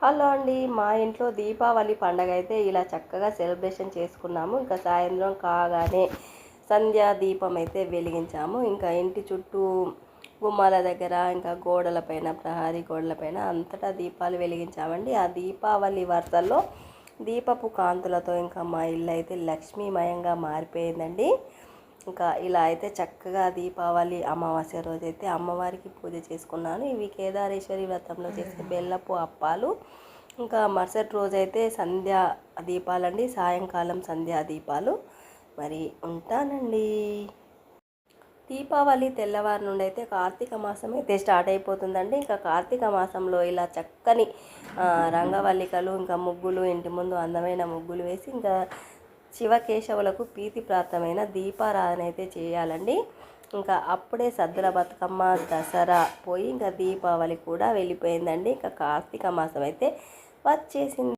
Hello అండి, మా ఇంట్లో దీపావళి పండగ అయితే ఇలా చక్కగా సెలబ్రేషన్ చేసుకున్నాము. ఇంకా సాయంత్రం కాగానే సంధ్యా దీపం అయితే వెలిగించాము. ఇంకా ఇంటి చుట్టూ గుమ్మాల దగ్గర, ఇంకా గోడలపైన, ప్రహరీ గోడలపైన అంతటా దీపాలు వెలిగించామండి. ఆ దీపావళి వరుసల్లో దీపపు కాంతులతో ఇంకా మా ఇల్లు అయితే లక్ష్మీమయంగా మారిపోయిందండి. ఇంకా ఇలా అయితే చక్కగా దీపావళి అమావాస్య రోజైతే అమ్మవారికి పూజ చేసుకున్నాను. ఇవి కేదారేశ్వరి వ్రతంలో చేసే బెల్లపు అప్పాలు. ఇంకా మరుసటి రోజైతే సంధ్యా దీపాలండి, సాయంకాలం సంధ్యా దీపాలు. మరి ఉంటానండి. దీపావళి తెల్లవారి నుండి అయితే కార్తీక మాసం అయితే స్టార్ట్ అయిపోతుందండి. ఇంకా కార్తీక మాసంలో ఇలా చక్కని రంగవల్లికలు, ఇంకా ముగ్గులు, ఇంటి ముందు అందమైన ముగ్గులు వేసి ఇంకా శివకేశవులకు ప్రీతిప్రాప్తమైన దీపారాధన అయితే చేయాలండి. ఇంకా అప్పుడే సద్దుల బతుకమ్మ, దసరా పోయి ఇంకా దీపావళి కూడా వెళ్ళిపోయిందండి. ఇంకా కార్తీక మాసం అయితే వచ్చేసింది.